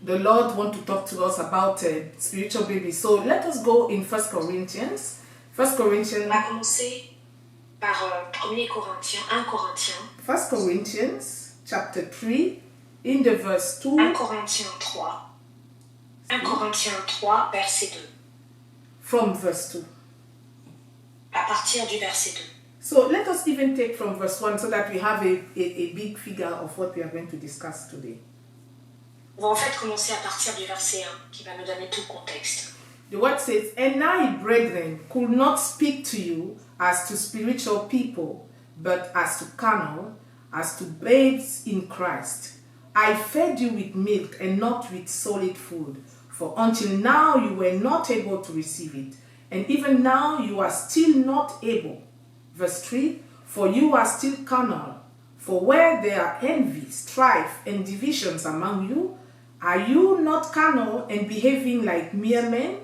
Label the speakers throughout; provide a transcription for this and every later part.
Speaker 1: the Lord wants to talk to us about spiritual babies. So let us go in 1 Corinthians. 1 Corinthians.
Speaker 2: On va commencer par 1 Corinthiens, 1 Corinthiens.
Speaker 1: 1 Corinthians chapter 3 in the verse 2.
Speaker 2: 1 Corinthiens 3. 1 Corinthiens 3, verset 2.
Speaker 1: From verse 2.
Speaker 2: À partir du verset 2.
Speaker 1: So let us even take from verse 1 so that we have a big figure of what we are going to discuss today.
Speaker 2: On va en fait commencer à partir du verset 1 qui va nous donner tout le contexte.
Speaker 1: The word says, "And I, brethren, could not speak to you as to spiritual people, but as to carnal, as to babes in Christ. I fed you with milk and not with solid food, for until now you were not able to receive it, and even now you are still not able." Verse 3, "For you are still carnal, for where there are envy, strife, and divisions among you, are you not carnal and behaving like mere men?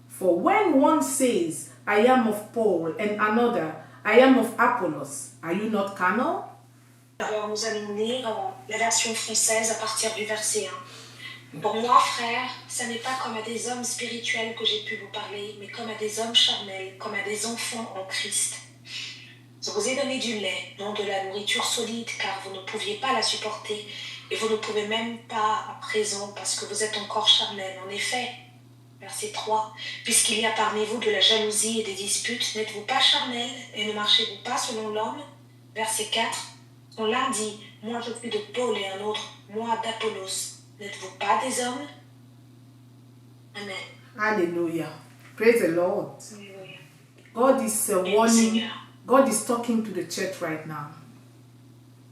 Speaker 1: For when one says, I am of Paul, and another, I am of Apollos, are you not carnal?"
Speaker 2: Alors nous allons lire la version française à partir du verset 1. Pour moi, frères, ce n'est pas comme à des hommes spirituels que j'ai pu vous parler, mais comme à des hommes charnels, comme à des enfants en Christ. Je vous ai donné du lait, non de la nourriture solide, car vous ne pouviez pas la supporter, et vous ne pouvez même pas à présent, parce que vous êtes encore charnels. En effet, verset 3, puisqu'il y a parmi vous de la jalousie et des disputes, n'êtes-vous pas charnels, et ne marchez-vous pas selon l'homme? Verset 4, on l'un dit, moi je suis de Paul et un autre, moi d'Apollos. N'êtes-vous pas des hommes? Amen.
Speaker 1: Hallelujah. Praise the Lord.
Speaker 2: Alléluia.
Speaker 1: God is
Speaker 2: Et le
Speaker 1: warning.
Speaker 2: Seigneur.
Speaker 1: God is talking to the church right now.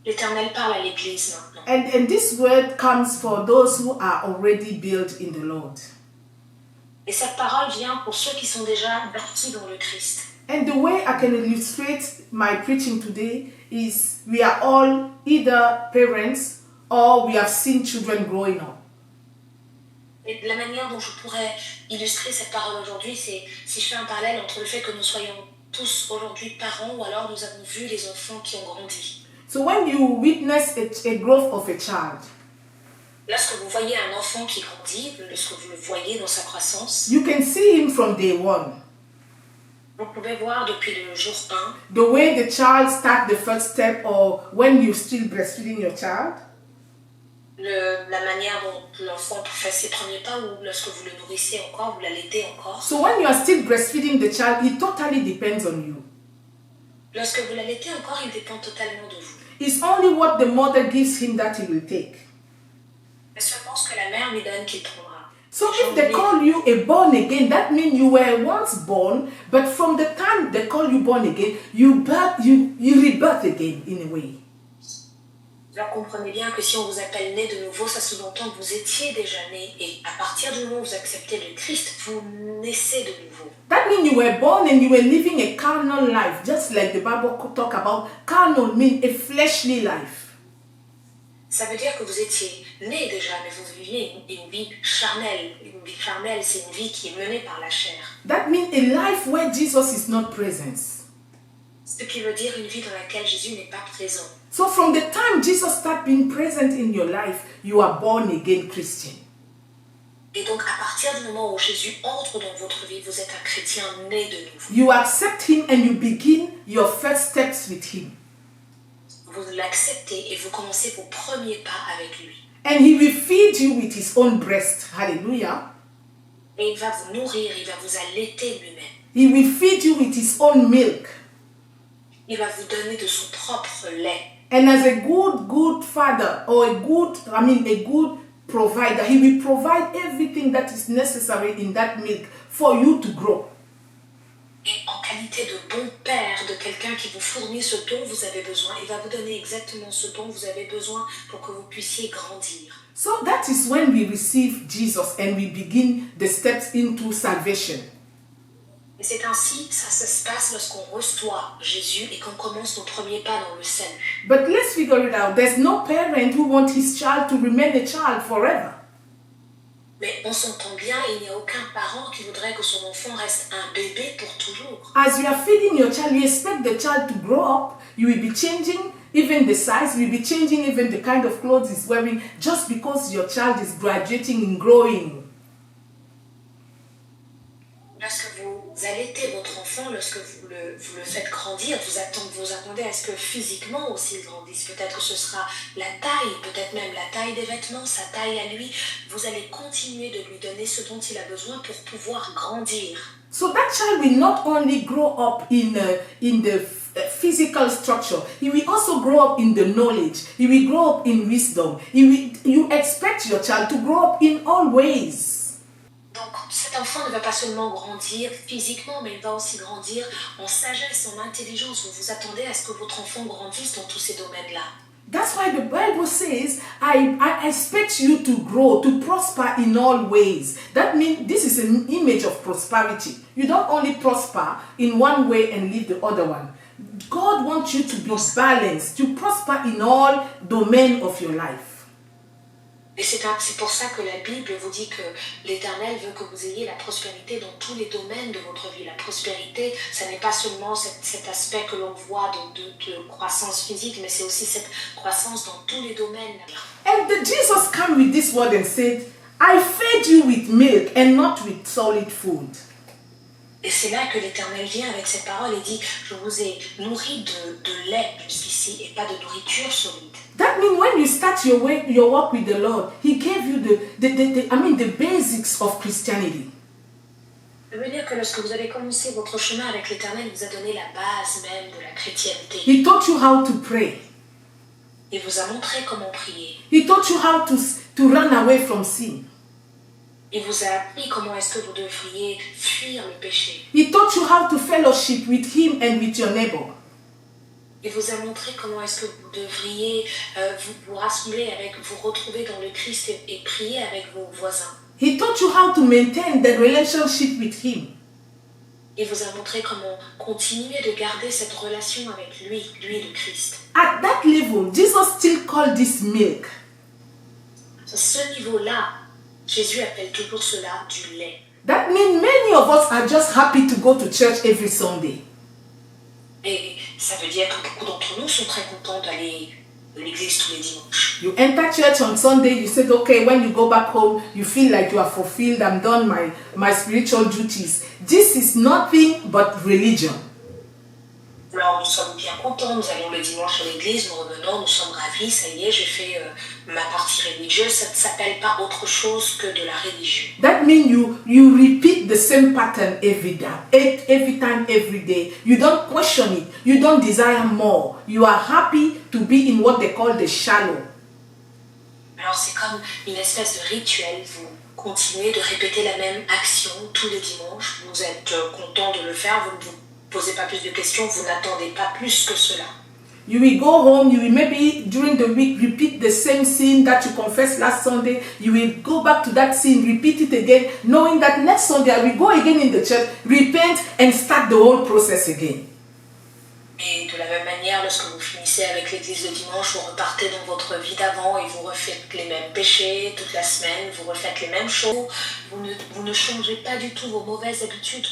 Speaker 2: L'Éternel parle à l'Église maintenant.
Speaker 1: And this word comes for those who are already built in the Lord.
Speaker 2: Et cette parole vient pour ceux qui sont déjà bâtis dans le Christ.
Speaker 1: And the way I can illustrate my preaching today is we are all either parents or we have seen children growing up.
Speaker 2: Et la manière dont je pourrais illustrer cette parole aujourd'hui, c'est si je fais un parallèle entre le fait que nous soyons tous aujourd'hui parents ou alors nous avons vu les enfants qui ont grandi.
Speaker 1: So when you witness a growth of a child,
Speaker 2: Lorsque vous voyez un enfant qui grandit, lorsque vous le voyez dans sa croissance,
Speaker 1: you can see him from day one.
Speaker 2: vous pouvez voir depuis le jour 1,
Speaker 1: The way the child starts the first step or when you're still breastfeeding your child.
Speaker 2: la manière dont l'enfant fait ses premiers pas ou lorsque vous le nourrissez encore, vous l'allaitez encore.
Speaker 1: So when you are still breastfeeding the child, it totally depends on you.
Speaker 2: Lorsque vous l'allaitez encore, il dépend totalement de vous.
Speaker 1: It's only what the mother gives him that he will take.
Speaker 2: C'est seulement ce que la mère lui donne qu'il prendra.
Speaker 1: So if they call you a born again, that means you were once born, but from the time they call you born again, you rebirth again in a way.
Speaker 2: Alors comprenez bien que si on vous appelle né de nouveau, ça sous-entend que vous étiez déjà né et à partir du moment où vous acceptez le Christ, vous naissez de nouveau.
Speaker 1: That means you were born and you were living a carnal life, just like the Bible talk about. Carnal means a fleshly life.
Speaker 2: Ça veut dire que vous étiez né déjà, mais vous viviez une vie charnelle. Une vie charnelle, c'est une vie qui est menée par la chair.
Speaker 1: That means a life where Jesus is not present.
Speaker 2: Ce qui veut dire une vie dans laquelle Jésus n'est pas présent.
Speaker 1: So from the time Jesus starts being present in your life, you are born again Christian.
Speaker 2: Et donc à partir du moment où Jésus entre dans votre vie, vous êtes un chrétien né de nouveau.
Speaker 1: You accept him and you begin your first steps with him.
Speaker 2: Vous l'acceptez et vous commencez vos premiers pas avec lui.
Speaker 1: And he will feed you with his own breast. Hallelujah.
Speaker 2: Et il va vous nourrir, il va vous allaiter lui-même.
Speaker 1: He will feed you with his own milk.
Speaker 2: Il va vous donner de son propre lait.
Speaker 1: And as a good father or a good provider, he will provide everything that is necessary in that milk for you to grow.
Speaker 2: Et en qualité de bon père, de quelqu'un qui vous fournit ce dont vous avez besoin, il va vous donner exactement ce dont vous avez besoin pour que vous puissiez grandir.
Speaker 1: So that is when we receive Jesus and we begin the steps into salvation.
Speaker 2: Et c'est ainsi, ça se passe lorsqu'on reçoit Jésus et qu'on commence nos premiers pas dans le salut.
Speaker 1: But let's figure it out. There's no parent who wants his child to remain a child forever.
Speaker 2: Mais on s'entend bien, il n'y a aucun parent qui voudrait que son enfant reste un bébé pour toujours.
Speaker 1: As you are feeding your child, you expect the child to grow up. You will be changing even the size, you will be changing even the kind of clothes he's wearing just because your child is graduating and growing.
Speaker 2: Lorsque vous allaitez votre enfant, lorsque vous le faites grandir, vous attendez à ce que physiquement aussi il grandisse. Peut-être que ce sera la taille, peut-être même la taille des vêtements, sa taille à lui. Vous allez continuer de lui donner ce dont il a besoin pour pouvoir grandir.
Speaker 1: So that child will not only grow up in the physical structure, he will also grow up in the knowledge, he will grow up in wisdom. You expect your child to grow up in all ways.
Speaker 2: Donc cet enfant ne va pas seulement grandir physiquement, mais il va aussi grandir en sagesse, en intelligence. Vous attendez à ce que votre enfant grandisse dans tous ces domaines-là.
Speaker 1: That's why the Bible says, I expect you to grow, to prosper in all ways. That means this is an image of prosperity. You don't only prosper in one way and leave the other one. God wants you to be balanced, to prosper in all domains of your life.
Speaker 2: Et c'est pour ça que la Bible vous dit que l'Éternel veut que vous ayez la prospérité dans tous les domaines de votre vie. La prospérité, ça n'est pas seulement cet aspect que l'on voit de croissance physique, mais c'est aussi cette croissance dans tous les domaines.
Speaker 1: And Jesus came with this word and said, I fed you with milk and not with solid food.
Speaker 2: Et c'est là que l'Éternel vient avec cette parole et dit, je vous ai nourri de lait jusqu'ici et pas de nourriture solide.
Speaker 1: That means when you start your walk with the Lord, He gave you the basics of Christianity.
Speaker 2: Ça veut dire que lorsque vous avez commencé votre chemin avec l'Éternel, il vous a donné la base même de la chrétienté.
Speaker 1: He taught you how to pray.
Speaker 2: Il vous a montré comment prier.
Speaker 1: He taught you how to run away from sin.
Speaker 2: Il vous a appris comment est-ce que vous devriez fuir le péché.
Speaker 1: He taught you how to fellowship with Him and with your neighbor.
Speaker 2: Il vous a montré comment est-ce que vous devriez vous rassembler vous retrouver dans le Christ et prier avec vos voisins.
Speaker 1: He taught you how to maintain the relationship with Him.
Speaker 2: Il vous a montré comment continuer de garder cette relation avec lui le Christ.
Speaker 1: At that level, Jesus still called this milk.
Speaker 2: À ce niveau-là, Jésus appelle toujours cela du lait.
Speaker 1: That means many of us are just happy to go to church every Sunday.
Speaker 2: Et ça veut dire que beaucoup d'entre nous sont très contents d'aller à l'église tous les dimanches.
Speaker 1: You enter church on Sunday, you said, okay, when you go back home, you feel like you are fulfilled, I'm done my spiritual duties. This is nothing but religion.
Speaker 2: Alors nous sommes bien contents, nous allons le dimanche à l'église, nous revenons, nous sommes ravis, ça y est, j'ai fait ma partie religieuse, ça ne s'appelle pas autre chose que de la religion.
Speaker 1: That means you repeat the same pattern every time, every day. You don't question it, you don't desire more. You are happy to be in what they call the shallow.
Speaker 2: Alors c'est comme une espèce de rituel, vous continuez de répéter la même action tous les dimanches, vous êtes content de le faire, vous ne vous posez pas plus de questions, vous n'attendez pas plus que cela.
Speaker 1: You will go home, you will maybe during the week repeat the same sin that you confessed last Sunday. You will go back to that sin, repeat it again, knowing that next Sunday I will go again in the church, repent and start the whole process again.
Speaker 2: Et de la même manière, lorsque vous finissez avec l'église le dimanche, vous repartez dans votre vie d'avant et vous refaites les mêmes péchés toute la semaine, vous refaites les mêmes choses. Vous ne changez pas du tout vos mauvaises habitudes.